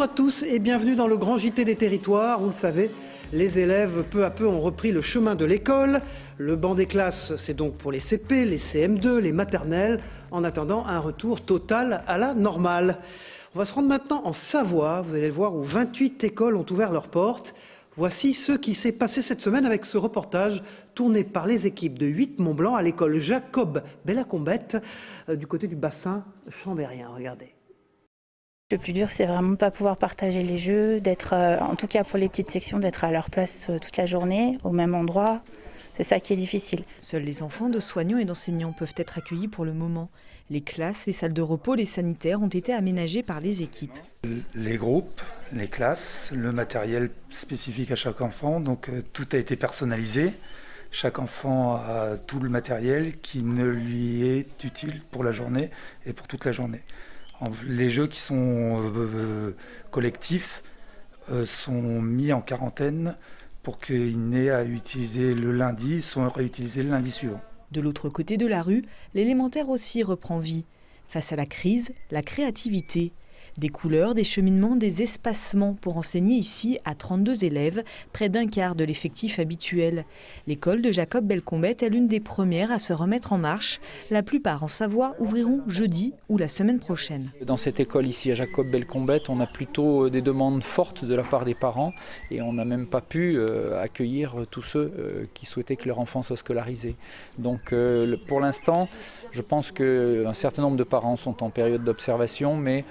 à tous et bienvenue dans le grand JT des territoires. Vous le savez, les élèves peu à peu ont repris le chemin de l'école. Le banc des classes, c'est donc pour les CP, les CM2, les maternelles, en attendant un retour total à la normale. On va se rendre maintenant en Savoie, vous allez le voir, où 28 écoles ont ouvert leurs portes. Voici ce qui s'est passé cette semaine avec ce reportage tourné par les équipes de 8 Mont-Blanc à l'école Jacob Bellacombette du côté du bassin chambérien. Regardez. Le plus dur, c'est vraiment pas pouvoir partager les jeux, d'être, en tout cas pour les petites sections, d'être à leur place toute la journée, au même endroit. C'est ça qui est difficile. Seuls les enfants de soignants et d'enseignants peuvent être accueillis pour le moment. Les classes, les salles de repos, les sanitaires ont été aménagés par les équipes. Les groupes, les classes, le matériel spécifique à chaque enfant, donc tout a été personnalisé. Chaque enfant a tout le matériel qui ne lui est utile pour la journée et pour toute la journée. Les jeux qui sont collectifs sont mis en quarantaine pour qu'ils n'aient à utiliser le lundi, sont réutilisés le lundi suivant. De l'autre côté de la rue, l'élémentaire aussi reprend vie. Face à la crise, la créativité. Des couleurs, des cheminements, des espacements pour enseigner ici à 32 élèves, près d'un quart de l'effectif habituel. L'école de Jacob Bellacombette est l'une des premières à se remettre en marche. La plupart en Savoie ouvriront jeudi ou la semaine prochaine. Dans cette école ici à Jacob Bellacombette, on a plutôt des demandes fortes de la part des parents et on n'a même pas pu accueillir tous ceux qui souhaitaient que leur enfant soit scolarisé. Donc pour l'instant, je pense qu'un certain nombre de parents sont en période d'observation, mais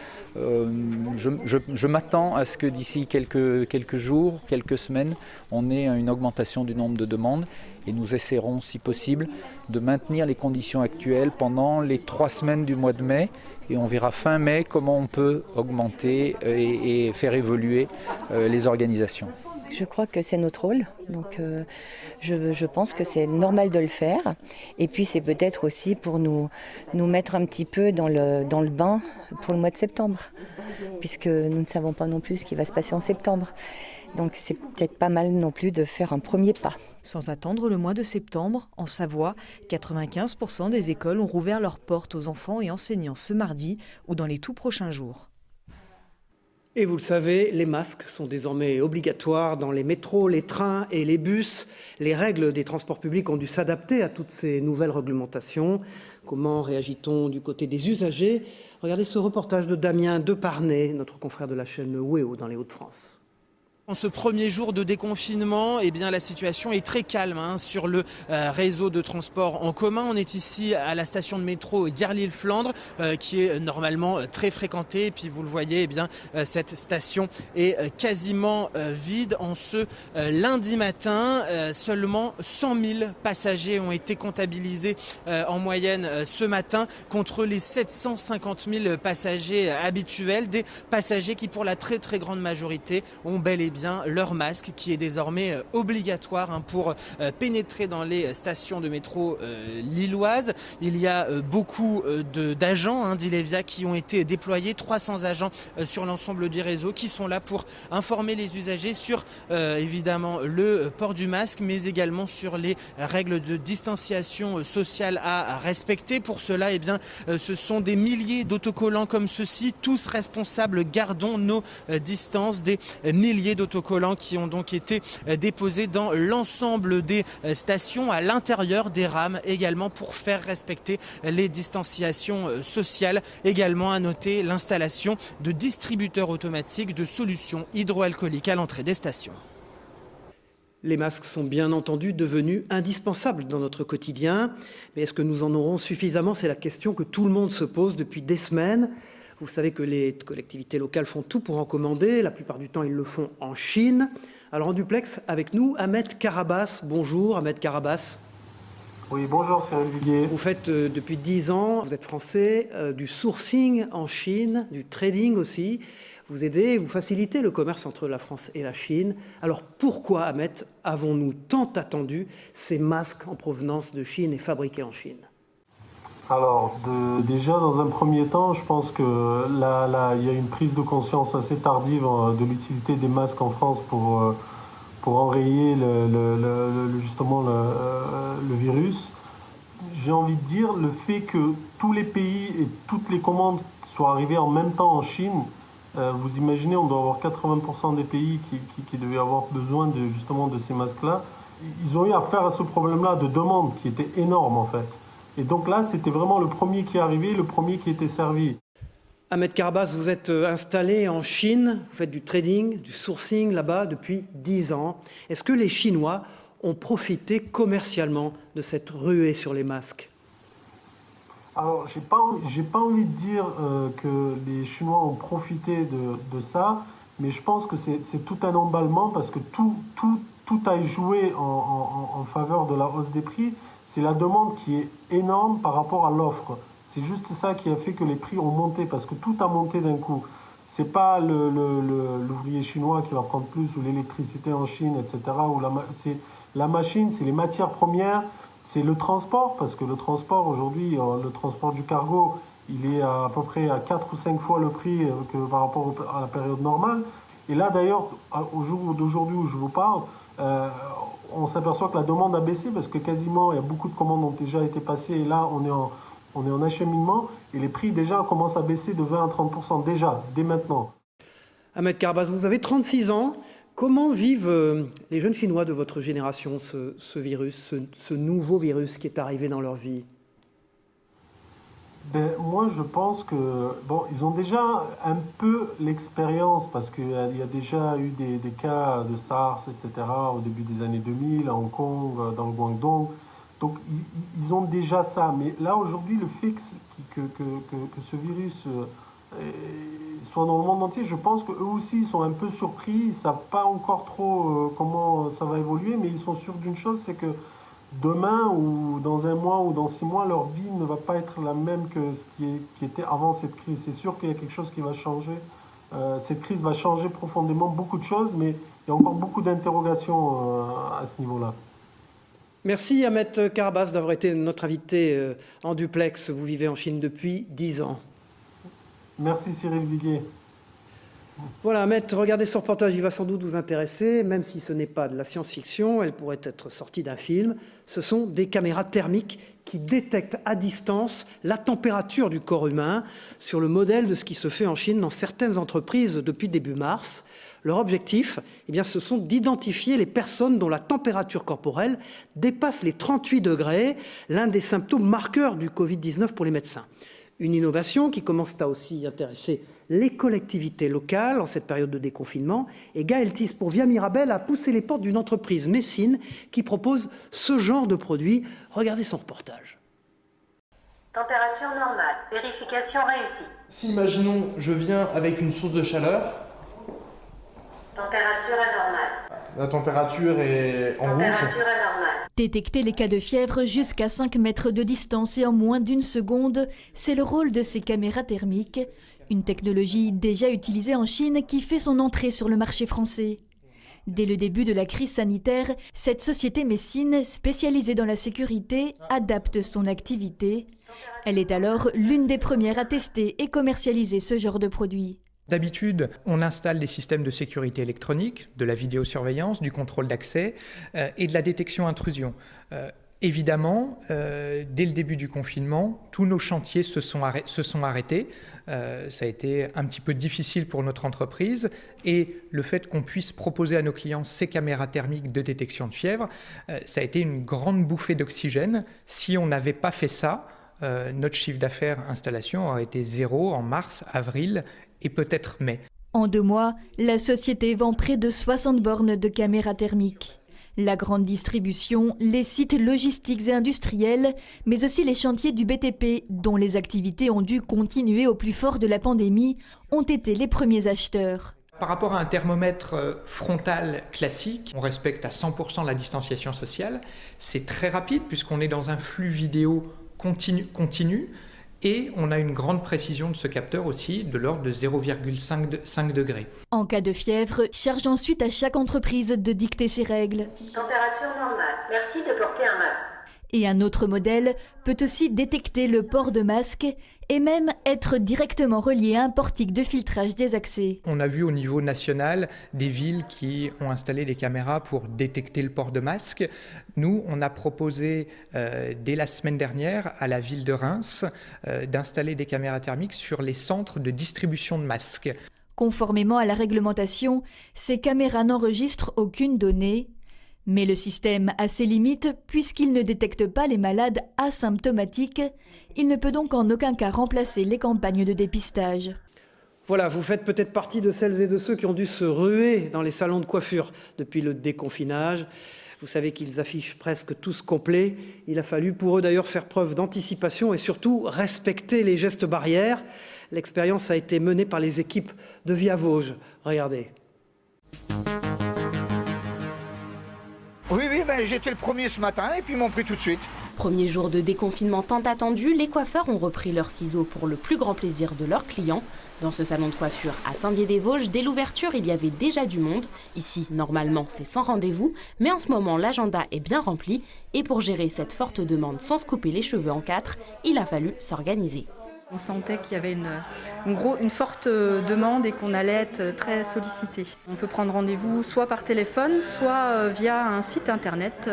je m'attends à ce que d'ici quelques jours, quelques semaines, on ait une augmentation du nombre de demandes et nous essaierons, si possible, de maintenir les conditions actuelles pendant les 3 semaines du mois de mai et on verra fin mai comment on peut augmenter et faire évoluer les organisations. Je crois que c'est notre rôle, donc je pense que c'est normal de le faire. Et puis c'est peut-être aussi pour nous mettre un petit peu dans le bain pour le mois de septembre, puisque nous ne savons pas non plus ce qui va se passer en septembre. Donc c'est peut-être pas mal non plus de faire un premier pas. Sans attendre le mois de septembre, en Savoie, 95% des écoles ont rouvert leurs portes aux enfants et enseignants ce mardi ou dans les tout prochains jours. Et vous le savez, les masques sont désormais obligatoires dans les métros, les trains et les bus. Les règles des transports publics ont dû s'adapter à toutes ces nouvelles réglementations. Comment réagit-on du côté des usagers? Regardez ce reportage de Damien Deparnay, notre confrère de la chaîne WEO dans les Hauts-de-France. En ce premier jour de déconfinement, eh bien, la situation est très calme sur le réseau de transport en commun. On est ici à la station de métro Gare Lille-Flandre qui est normalement très fréquentée. Et puis vous le voyez, eh bien, cette station est quasiment vide. En ce lundi matin, seulement 100 000 passagers ont été comptabilisés en moyenne ce matin contre les 750 000 passagers habituels. Des passagers qui pour la très grande majorité ont bel et bien leur masque qui est désormais obligatoire pour pénétrer dans les stations de métro lilloises. Il y a beaucoup d'agents d'Ilevia qui ont été déployés, 300 agents sur l'ensemble du réseau qui sont là pour informer les usagers sur évidemment le port du masque, mais également sur les règles de distanciation sociale à respecter. Pour cela, eh bien, ce sont des milliers d'autocollants comme ceux-ci, tous responsables, gardons nos distances, des milliers d'autocollants qui ont donc été déposés dans l'ensemble des stations, à l'intérieur des rames également pour faire respecter les distanciations sociales. Également à noter l'installation de distributeurs automatiques de solutions hydroalcooliques à l'entrée des stations. Les masques sont bien entendu devenus indispensables dans notre quotidien, mais est-ce que nous en aurons suffisamment? C'est la question que tout le monde se pose depuis des semaines. Vous savez que les collectivités locales font tout pour en commander. La plupart du temps, ils le font en Chine. Alors en duplex, avec nous, Ahmed Karabas. Bonjour, Ahmed Karabas. Oui, bonjour, Cyril Viguier. Vous faites depuis 10 ans, vous êtes français, du sourcing en Chine, du trading aussi. Vous aidez, vous facilitez le commerce entre la France et la Chine. Alors pourquoi, Ahmed, avons-nous tant attendu ces masques en provenance de Chine et fabriqués en Chine? Alors, déjà, dans un premier temps, je pense que là, il y a une prise de conscience assez tardive de l'utilité des masques en France pour enrayer justement le virus. J'ai envie de dire, le fait que tous les pays et toutes les commandes soient arrivées en même temps en Chine, Vous imaginez, on doit avoir 80% des pays qui devaient avoir besoin justement de ces masques-là. Ils ont eu affaire à ce problème-là de demande qui était énorme en fait. Et donc là, c'était vraiment le premier qui est arrivé, le premier qui était servi. Ahmed Karbas, vous êtes installé en Chine, vous faites du trading, du sourcing là-bas depuis 10 ans. Est-ce que les Chinois ont profité commercialement de cette ruée sur les masques? Alors, j'ai pas envie de dire que les Chinois ont profité de ça, mais je pense que c'est tout un emballement parce que tout a joué en faveur de la hausse des prix. C'est la demande qui est énorme par rapport à l'offre. C'est juste ça qui a fait que les prix ont monté parce que tout a monté d'un coup. C'est pas l'ouvrier chinois qui va prendre plus ou l'électricité en Chine, etc. C'est la machine, c'est les matières premières. C'est le transport, parce que le transport aujourd'hui, le transport du cargo, il est à peu près à 4 ou 5 fois le prix que par rapport à la période normale. Et là d'ailleurs, au jour d'aujourd'hui où je vous parle, on s'aperçoit que la demande a baissé parce que quasiment, il y a beaucoup de commandes ont déjà été passées et là on est en acheminement et les prix déjà commencent à baisser de 20 à 30% déjà, dès maintenant. Ahmed Karbas, vous avez 36 ans. Comment vivent les jeunes Chinois de votre génération ce virus, ce nouveau virus qui est arrivé dans leur vie? Moi, je pense que ils ont déjà un peu l'expérience parce qu'il y a déjà eu des cas de SARS, etc. au début des années 2000 à Hong Kong, dans le Guangdong. Donc, ils ont déjà ça. Mais là, aujourd'hui, le fait que ce virus soit dans le monde entier, je pense qu'eux aussi ils sont un peu surpris, ils ne savent pas encore trop comment ça va évoluer, mais ils sont sûrs d'une chose, c'est que demain ou dans un mois ou dans 6 mois, leur vie ne va pas être la même que ce qui était avant cette crise. C'est sûr qu'il y a quelque chose qui va changer. Cette crise va changer profondément beaucoup de choses, mais il y a encore beaucoup d'interrogations à ce niveau-là. Merci Ahmed Karbas d'avoir été notre invité en duplex. Vous vivez en Chine depuis 10 ans. Merci Cyril Viguier. Voilà, Ahmed, regardez ce reportage, il va sans doute vous intéresser, même si ce n'est pas de la science-fiction, elle pourrait être sortie d'un film. Ce sont des caméras thermiques qui détectent à distance la température du corps humain, sur le modèle de ce qui se fait en Chine dans certaines entreprises depuis début mars. Leur objectif, ce sont d'identifier les personnes dont la température corporelle dépasse les 38 degrés, l'un des symptômes marqueurs du Covid-19 pour les médecins. Une innovation qui commence à aussi intéresser les collectivités locales en cette période de déconfinement. Et Gaël Thies pour Via Mirabel a poussé les portes d'une entreprise messine qui propose ce genre de produit. Regardez son reportage. Température normale, vérification réussie. Si, imaginons, je viens avec une source de chaleur. Température anormale. La température est en rouge. Température anormale. Détecter les cas de fièvre jusqu'à 5 mètres de distance et en moins d'une seconde, c'est le rôle de ces caméras thermiques, une technologie déjà utilisée en Chine qui fait son entrée sur le marché français. Dès le début de la crise sanitaire, cette société messine, spécialisée dans la sécurité, adapte son activité. Elle est alors l'une des premières à tester et commercialiser ce genre de produit. D'habitude, on installe des systèmes de sécurité électronique, de la vidéosurveillance, du contrôle d'accès et de la détection intrusion. Évidemment, dès le début du confinement, tous nos chantiers se sont arrêtés. Ça a été un petit peu difficile pour notre entreprise et le fait qu'on puisse proposer à nos clients ces caméras thermiques de détection de fièvre, ça a été une grande bouffée d'oxygène. Si on n'avait pas fait ça, notre chiffre d'affaires installation aurait été 0 en mars, avril et peut-être mai. En 2 mois, la société vend près de 60 bornes de caméras thermiques. La grande distribution, les sites logistiques et industriels, mais aussi les chantiers du BTP, dont les activités ont dû continuer au plus fort de la pandémie, ont été les premiers acheteurs. Par rapport à un thermomètre frontal classique, on respecte à 100% la distanciation sociale. C'est très rapide puisqu'on est dans un flux vidéo continu. Et on a une grande précision de ce capteur aussi, de l'ordre de 0,5 degrés. En cas de fièvre, charge ensuite à chaque entreprise de dicter ses règles. Température normale, merci de porter un masque. Et un autre modèle peut aussi détecter le port de masque et même être directement relié à un portique de filtrage des accès. On a vu au niveau national des villes qui ont installé des caméras pour détecter le port de masque. Nous, on a proposé dès la semaine dernière à la ville de Reims d'installer des caméras thermiques sur les centres de distribution de masques. Conformément à la réglementation, ces caméras n'enregistrent aucune donnée. Mais le système a ses limites puisqu'il ne détecte pas les malades asymptomatiques. Il ne peut donc en aucun cas remplacer les campagnes de dépistage. Voilà, vous faites peut-être partie de celles et de ceux qui ont dû se ruer dans les salons de coiffure depuis le déconfinage. Vous savez qu'ils affichent presque tous complets. Il a fallu pour eux d'ailleurs faire preuve d'anticipation et surtout respecter les gestes barrières. L'expérience a été menée par les équipes de Via Vosges. Regardez. Oui, j'étais le premier ce matin et puis ils m'ont pris tout de suite. Premier jour de déconfinement tant attendu, les coiffeurs ont repris leurs ciseaux pour le plus grand plaisir de leurs clients. Dans ce salon de coiffure à Saint-Dié-des-Vosges, dès l'ouverture, il y avait déjà du monde. Ici, normalement, c'est sans rendez-vous, mais en ce moment, l'agenda est bien rempli. Et pour gérer cette forte demande sans se couper les cheveux en quatre, il a fallu s'organiser. On sentait qu'il y avait une forte demande et qu'on allait être très sollicité. On peut prendre rendez-vous soit par téléphone, soit via un site internet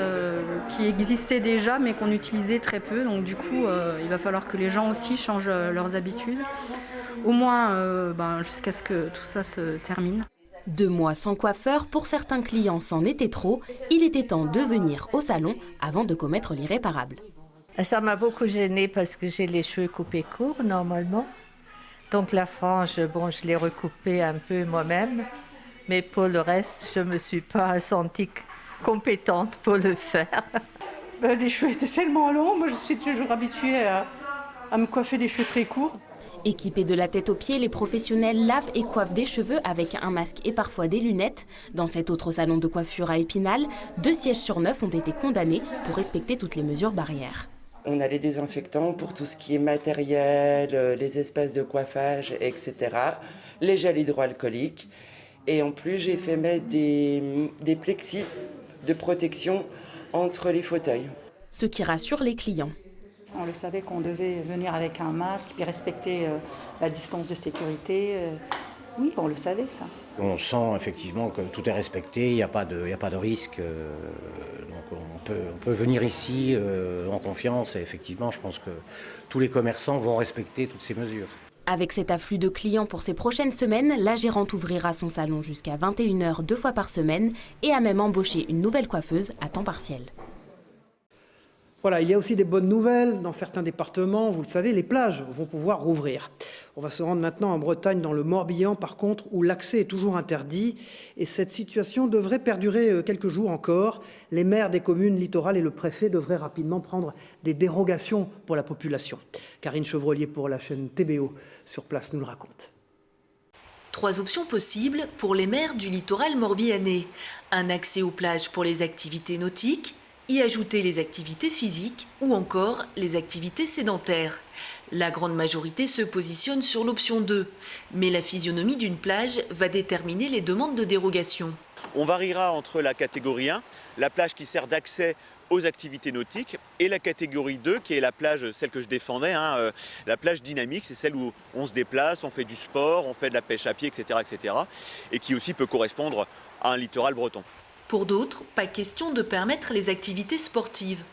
qui existait déjà mais qu'on utilisait très peu. Donc du coup, il va falloir que les gens aussi changent leurs habitudes, au moins jusqu'à ce que tout ça se termine. 2 mois sans coiffeur, pour certains clients, c'en était trop. Il était temps de venir au salon avant de commettre l'irréparable. Ça m'a beaucoup gênée parce que j'ai les cheveux coupés courts normalement. Donc la frange, je l'ai recoupée un peu moi-même. Mais pour le reste, je ne me suis pas sentie compétente pour le faire. Les cheveux étaient tellement longs, moi je suis toujours habituée à me coiffer les cheveux très courts. Équipés de la tête aux pieds, les professionnels lavent et coiffent des cheveux avec un masque et parfois des lunettes. Dans cet autre salon de coiffure à Épinal, 2 sièges sur 9 ont été condamnés pour respecter toutes les mesures barrières. On a les désinfectants pour tout ce qui est matériel, les espaces de coiffage, etc. Les gels hydroalcooliques. Et en plus, j'ai fait mettre des plexis de protection entre les fauteuils. Ce qui rassure les clients. On le savait qu'on devait venir avec un masque puis respecter la distance de sécurité. Oui, on le savait ça. On sent effectivement que tout est respecté, il n'y a pas de risque. Donc on peut venir ici en confiance et effectivement je pense que tous les commerçants vont respecter toutes ces mesures. Avec cet afflux de clients pour ces prochaines semaines, la gérante ouvrira son salon jusqu'à 21h 2 fois par semaine et a même embauché une nouvelle coiffeuse à temps partiel. Voilà, il y a aussi des bonnes nouvelles. Dans certains départements, vous le savez, les plages vont pouvoir rouvrir. On va se rendre maintenant en Bretagne, dans le Morbihan, par contre, où l'accès est toujours interdit. Et cette situation devrait perdurer quelques jours encore. Les maires des communes littorales et le préfet devraient rapidement prendre des dérogations pour la population. Karine Chevrolier pour la chaîne TBO, sur place, nous le raconte. 3 options possibles pour les maires du littoral morbihanais. Un accès aux plages pour les activités nautiques, y ajouter les activités physiques ou encore les activités sédentaires. La grande majorité se positionne sur l'option 2, mais la physionomie d'une plage va déterminer les demandes de dérogation. On variera entre la catégorie 1, la plage qui sert d'accès aux activités nautiques, et la catégorie 2 qui est la plage, celle que je défendais, la plage dynamique, c'est celle où on se déplace, on fait du sport, on fait de la pêche à pied, etc., et qui aussi peut correspondre à un littoral breton. Pour d'autres, pas question de permettre les activités sportives.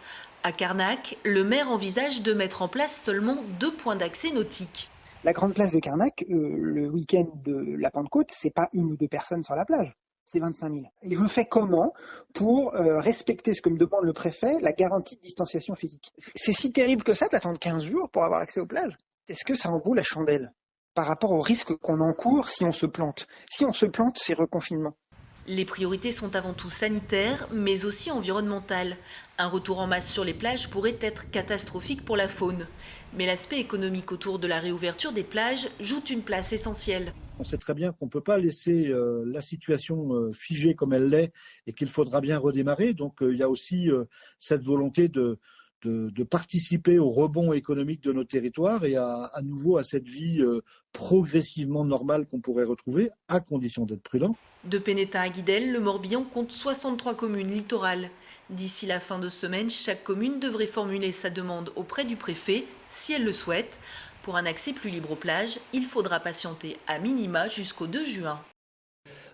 À Carnac, le maire envisage de mettre en place seulement 2 points d'accès nautiques. La grande plage de Carnac, le week-end de la Pentecôte, c'est pas 1 ou 2 personnes sur la plage, c'est 25 000. Et je fais comment pour respecter ce que me demande le préfet, la garantie de distanciation physique? C'est si terrible que ça d'attendre 15 jours pour avoir accès aux plages? Est-ce que ça en vaut la chandelle par rapport au risque qu'on encourt si on se plante? Si on se plante, c'est reconfinement. Les priorités sont avant tout sanitaires, mais aussi environnementales. Un retour en masse sur les plages pourrait être catastrophique pour la faune. Mais l'aspect économique autour de la réouverture des plages joue une place essentielle. On sait très bien qu'on ne peut pas laisser la situation figée comme elle l'est et qu'il faudra bien redémarrer. Donc il y a aussi cette volonté de participer au rebond économique de nos territoires et à nouveau à cette vie progressivement normale qu'on pourrait retrouver, à condition d'être prudent. De Pénétin à Guidel, le Morbihan compte 63 communes littorales. D'ici la fin de semaine, chaque commune devrait formuler sa demande auprès du préfet, si elle le souhaite. Pour un accès plus libre aux plages, il faudra patienter à minima jusqu'au 2 juin.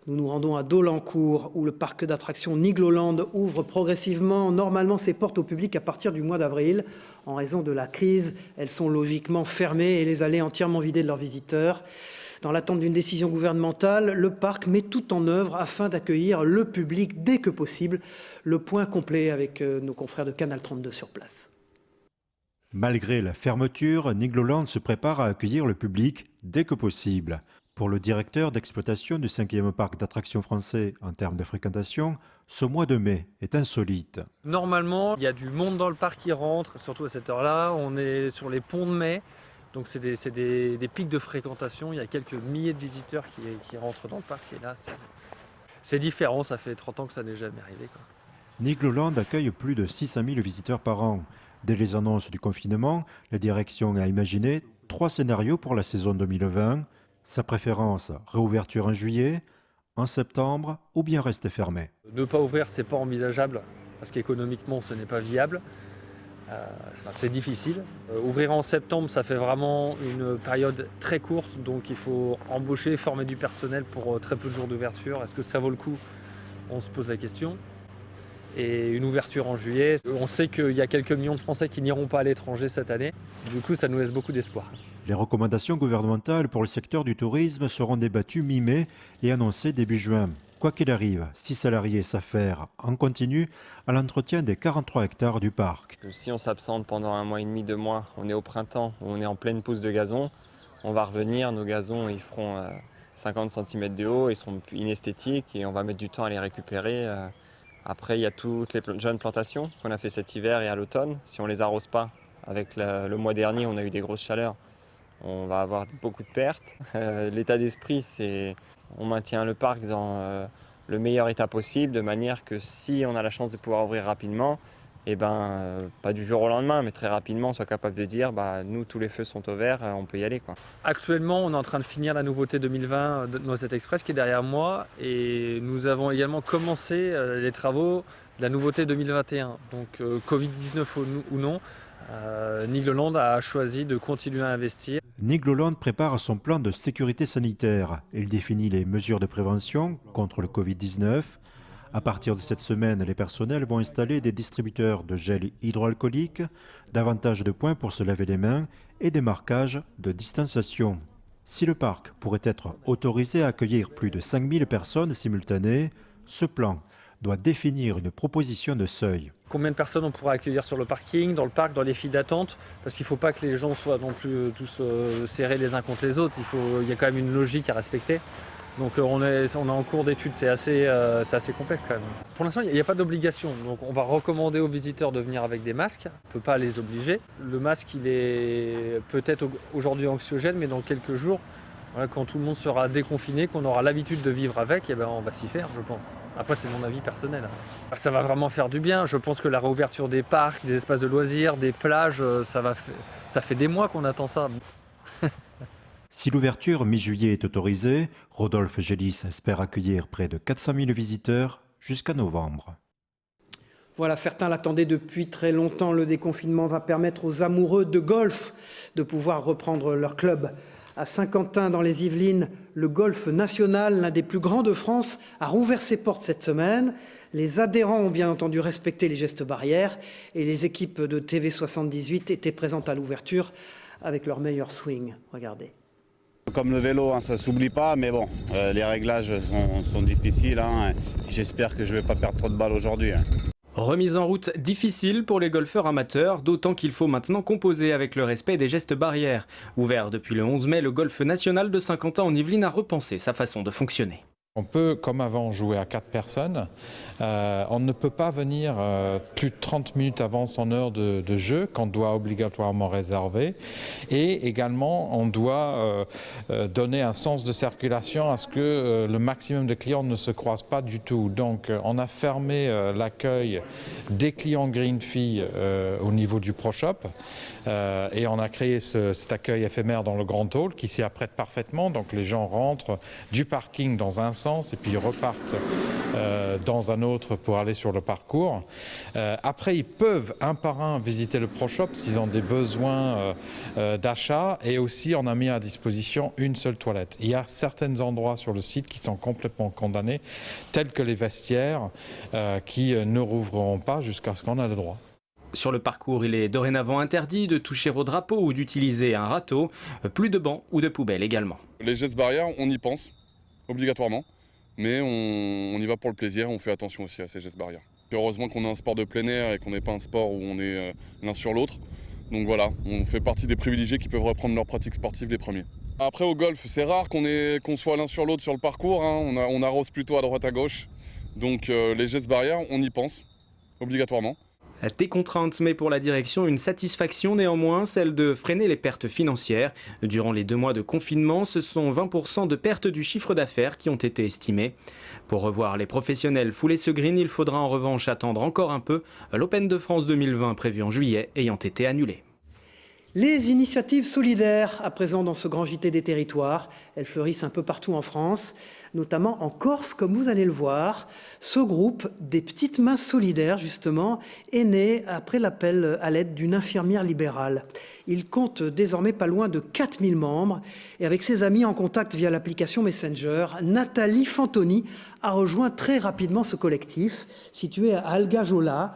Nous nous rendons à Dolencourt, où le parc d'attractions Nigloland ouvre progressivement, normalement, ses portes au public à partir du mois d'avril. En raison de la crise, elles sont logiquement fermées et les allées entièrement vidées de leurs visiteurs. Dans l'attente d'une décision gouvernementale, le parc met tout en œuvre afin d'accueillir le public dès que possible. Le point complet avec nos confrères de Canal 32 sur place. Malgré la fermeture, Nigloland se prépare à accueillir le public dès que possible. Pour le directeur d'exploitation du 5e parc d'attractions français en termes de fréquentation, ce mois de mai est insolite. Normalement, il y a du monde dans le parc qui rentre, surtout à cette heure-là. On est sur les ponts de mai, donc c'est des pics de fréquentation. Il y a quelques milliers de visiteurs qui rentrent dans le parc et là, c'est différent. Ça fait 30 ans que ça n'est jamais arrivé, quoi. Nigloland accueille plus de 600 000 visiteurs par an. Dès les annonces du confinement, la direction a imaginé 3 scénarios pour la saison 2020. Sa préférence, réouverture en juillet, en septembre ou bien rester fermé. Ne pas ouvrir, c'est pas envisageable parce qu'économiquement, ce n'est pas viable. C'est difficile. Ouvrir en septembre, ça fait vraiment une période très courte, donc il faut embaucher, former du personnel pour très peu de jours d'ouverture. Est-ce que ça vaut le coup? On se pose la question. Et une ouverture en juillet, on sait qu'il y a quelques millions de Français qui n'iront pas à l'étranger cette année. Du coup, ça nous laisse beaucoup d'espoir. Les recommandations gouvernementales pour le secteur du tourisme seront débattues mi-mai et annoncées début juin. Quoi qu'il arrive, 6 salariés s'affairent en continu à l'entretien des 43 hectares du parc. Si on s'absente pendant 1 mois et demi, 2 mois, on est au printemps, on est en pleine pousse de gazon, on va revenir, nos gazons ils feront 50 cm de haut, ils seront inesthétiques et on va mettre du temps à les récupérer. Après, il y a toutes les jeunes plantations qu'on a fait cet hiver et à l'automne. Si on ne les arrose pas, avec le mois dernier, on a eu des grosses chaleurs, on va avoir beaucoup de pertes. L'état d'esprit, c'est on maintient le parc dans le meilleur état possible, de manière que si on a la chance de pouvoir ouvrir rapidement, pas du jour au lendemain, mais très rapidement, on soit capable de dire nous, tous les feux sont au vert, on peut y aller, quoi. Actuellement, on est en train de finir la nouveauté 2020 de Noisette Express qui est derrière moi et nous avons également commencé les travaux de la nouveauté 2021. Donc Covid-19 ou non, Nigloland a choisi de continuer à investir. Nigloland prépare son plan de sécurité sanitaire. Il définit les mesures de prévention contre le Covid-19. À partir de cette semaine, les personnels vont installer des distributeurs de gel hydroalcoolique, davantage de points pour se laver les mains et des marquages de distanciation. Si le parc pourrait être autorisé à accueillir plus de 5000 personnes simultanées, ce plan doit définir une proposition de seuil. Combien de personnes on pourra accueillir sur le parking, dans le parc, dans les files d'attente? Parce qu'il ne faut pas que les gens soient non plus tous serrés les uns contre les autres. Il y a quand même une logique à respecter. Donc on est en cours d'étude, c'est assez complexe quand même. Pour l'instant, il n'y a pas d'obligation. Donc on va recommander aux visiteurs de venir avec des masques. On ne peut pas les obliger. Le masque, il est peut-être aujourd'hui anxiogène, mais dans quelques jours, quand tout le monde sera déconfiné, qu'on aura l'habitude de vivre avec, on va s'y faire, je pense. Après, c'est mon avis personnel. Ça va vraiment faire du bien. Je pense que la réouverture des parcs, des espaces de loisirs, des plages, ça fait des mois qu'on attend ça. Si l'ouverture mi-juillet est autorisée, Rodolphe Gélis espère accueillir près de 400 000 visiteurs jusqu'à novembre. Voilà, certains l'attendaient depuis très longtemps. Le déconfinement va permettre aux amoureux de golf de pouvoir reprendre leur club. À Saint-Quentin, dans les Yvelines, le golf national, l'un des plus grands de France, a rouvert ses portes cette semaine. Les adhérents ont bien entendu respecté les gestes barrières et les équipes de TV78 étaient présentes à l'ouverture avec leur meilleur swing. Regardez. Comme le vélo, ça ne s'oublie pas, mais bon, les réglages sont difficiles. J'espère que je ne vais pas perdre trop de balles aujourd'hui. Remise en route difficile pour les golfeurs amateurs, d'autant qu'il faut maintenant composer avec le respect des gestes barrières. Ouvert depuis le 11 mai, le golf national de Saint-Quentin en Yvelines a repensé sa façon de fonctionner. On peut, comme avant, jouer à 4 personnes. On ne peut pas venir plus de 30 minutes avant son heure de jeu, qu'on doit obligatoirement réserver. Et également, on doit donner un sens de circulation à ce que le maximum de clients ne se croisent pas du tout. Donc, on a fermé l'accueil des clients Green Fee au niveau du Pro Shop. Et on a créé cet accueil éphémère dans le Grand Hall qui s'y apprête parfaitement. Donc, les gens rentrent du parking dans un sens et puis ils repartent dans un autre pour aller sur le parcours. Après, ils peuvent un par un visiter le Pro Shop s'ils ont des besoins d'achat et aussi on a mis à disposition une seule toilette. Il y a certains endroits sur le site qui sont complètement condamnés, tels que les vestiaires qui ne rouvriront pas jusqu'à ce qu'on ait le droit. Sur le parcours, il est dorénavant interdit de toucher au drapeau ou d'utiliser un râteau. Plus de bancs ou de poubelles également. Les gestes barrières, on y pense, obligatoirement. Mais on y va pour le plaisir, on fait attention aussi à ces gestes barrières. Et heureusement qu'on a un sport de plein air et qu'on n'est pas un sport où on est l'un sur l'autre. Donc voilà, on fait partie des privilégiés qui peuvent reprendre leur pratique sportive les premiers. Après au golf, c'est rare qu'on soit l'un sur l'autre sur le parcours, hein. On arrose plutôt à droite à gauche. Donc les gestes barrières, on y pense, obligatoirement. Des contraintes, mais pour la direction, une satisfaction néanmoins, celle de freiner les pertes financières. Durant les 2 mois de confinement, ce sont 20% de pertes du chiffre d'affaires qui ont été estimés. Pour revoir les professionnels fouler ce green, il faudra en revanche attendre encore un peu, l'Open de France 2020 prévu en juillet ayant été annulé. Les initiatives solidaires, à présent dans ce grand JT des territoires, elles fleurissent un peu partout en France, notamment en Corse, comme vous allez le voir. Ce groupe des petites mains solidaires, justement, est né après l'appel à l'aide d'une infirmière libérale. Il compte désormais pas loin de 4000 membres. Et avec ses amis en contact via l'application Messenger, Nathalie Fantoni a rejoint très rapidement ce collectif, situé à Algajola.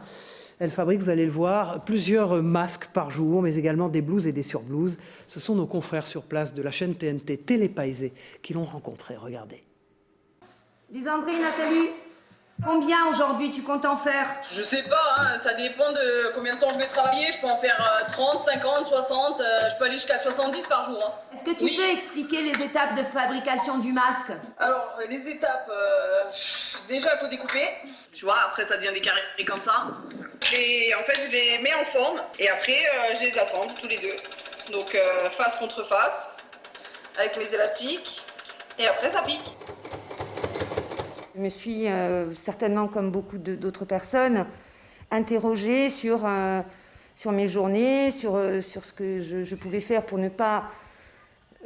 Elle fabrique, vous allez le voir, plusieurs masques par jour, mais également des blouses et des surblouses. Ce sont nos confrères sur place de la chaîne TNT Télépaysé qui l'ont rencontré. Regardez. Lisandrine, Nathalie, combien aujourd'hui tu comptes en faire? Je sais pas, hein, ça dépend de combien de temps je vais travailler. Je peux en faire 30, 50, 60, je peux aller jusqu'à 70 par jour. Hein. Est-ce que tu peux expliquer les étapes de fabrication du masque? Alors, les étapes, déjà il faut découper. Tu vois, après ça devient des carrés comme ça. Et en fait, je les mets en forme et après, je les attends tous les deux. Donc, face contre face, avec mes élastiques. Et après, ça pique. Je me suis certainement, comme beaucoup d'autres personnes, interrogée sur mes journées, sur ce que je pouvais faire pour ne pas,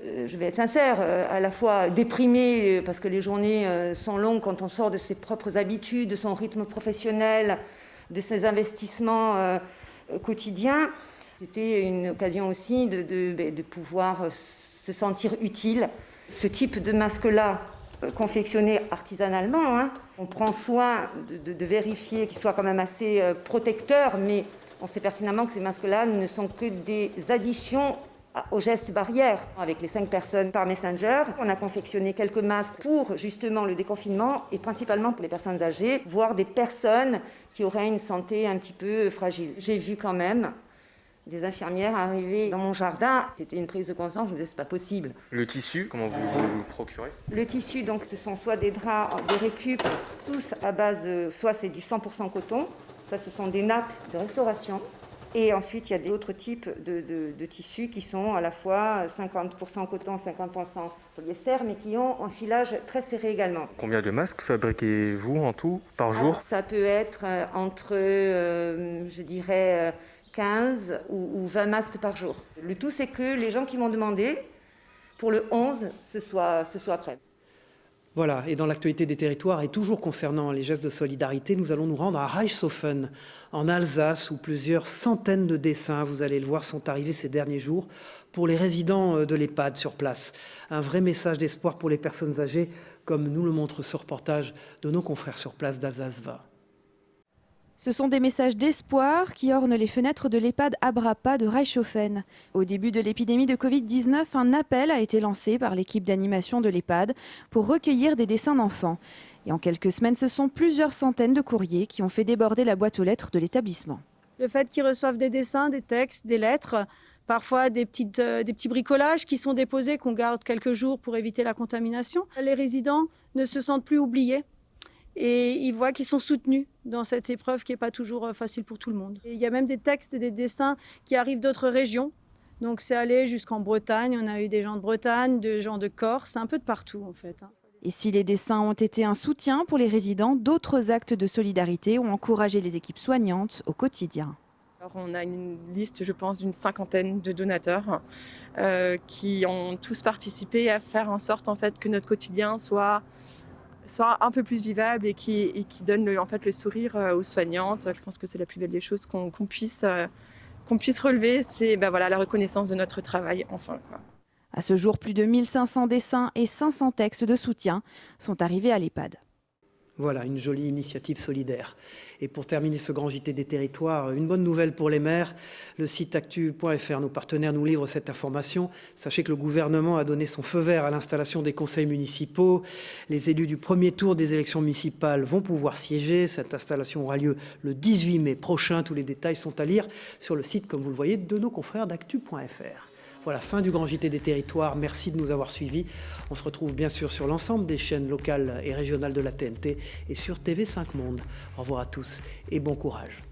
je vais être sincère, à la fois déprimer, parce que les journées sont longues quand on sort de ses propres habitudes, de son rythme professionnel, de ses investissements quotidiens. C'était une occasion aussi de pouvoir se sentir utile. Ce type de masque-là, confectionné artisanalement, hein. On prend soin de vérifier qu'il soit quand même assez protecteur, mais on sait pertinemment que ces masques-là ne sont que des additions aux gestes barrières. Avec les 5 personnes par Messenger, on a confectionné quelques masques pour justement le déconfinement et principalement pour les personnes âgées, voire des personnes qui auraient une santé un petit peu fragile. J'ai vu quand même des infirmières arriver dans mon jardin. C'était une prise de conscience, je me disais c'est pas possible. Le tissu, comment vous le procurez? Le tissu, donc ce sont soit des draps, des récup, tous à base, soit c'est du 100% coton, ça ce sont des nappes de restauration. Et ensuite, il y a d'autres types de tissus qui sont à la fois 50% coton, 50% polyester, mais qui ont un filage très serré également. Combien de masques fabriquez-vous en tout par jour? Alors, ça peut être entre, je dirais, 15 ou 20 masques par jour. Le tout, c'est que les gens qui m'ont demandé, pour le 11, ce soit prêt. Voilà, et dans l'actualité des territoires, et toujours concernant les gestes de solidarité, nous allons nous rendre à Reichshofen, en Alsace, où plusieurs centaines de dessins, vous allez le voir, sont arrivés ces derniers jours pour les résidents de l'EHPAD sur place. Un vrai message d'espoir pour les personnes âgées, comme nous le montre ce reportage de nos confrères sur place d'Alsace Va. Ce sont des messages d'espoir qui ornent les fenêtres de l'EHPAD Abrapa de Reichshofen. Au début de l'épidémie de Covid-19, un appel a été lancé par l'équipe d'animation de l'EHPAD pour recueillir des dessins d'enfants. Et en quelques semaines, ce sont plusieurs centaines de courriers qui ont fait déborder la boîte aux lettres de l'établissement. Le fait qu'ils reçoivent des dessins, des textes, des lettres, parfois des petits bricolages qui sont déposés, qu'on garde quelques jours pour éviter la contamination. Les résidents ne se sentent plus oubliés. Et ils voient qu'ils sont soutenus dans cette épreuve qui n'est pas toujours facile pour tout le monde. Et il y a même des textes et des dessins qui arrivent d'autres régions. Donc c'est allé jusqu'en Bretagne, on a eu des gens de Bretagne, des gens de Corse, un peu de partout en fait. Et si les dessins ont été un soutien pour les résidents, d'autres actes de solidarité ont encouragé les équipes soignantes au quotidien. Alors on a une liste, je pense, d'une 50aine de donateurs qui ont tous participé à faire en sorte en fait, que notre quotidien soit un peu plus vivable et qui donne en fait, le sourire aux soignantes. Je pense que c'est la plus belle des choses qu'on puisse relever, c'est voilà, la reconnaissance de notre travail, enfin. Quoi. À ce jour, plus de 1500 dessins et 500 textes de soutien sont arrivés à l'EHPAD. Voilà, une jolie initiative solidaire. Et pour terminer ce grand JT des territoires, une bonne nouvelle pour les maires. Le site actu.fr, nos partenaires nous livrent cette information. Sachez que le gouvernement a donné son feu vert à l'installation des conseils municipaux. Les élus du premier tour des élections municipales vont pouvoir siéger. Cette installation aura lieu le 18 mai prochain. Tous les détails sont à lire sur le site, comme vous le voyez, de nos confrères d'actu.fr. Voilà, fin du grand JT des territoires. Merci de nous avoir suivis. On se retrouve bien sûr sur l'ensemble des chaînes locales et régionales de la TNT et sur TV5 Monde. Au revoir à tous et bon courage.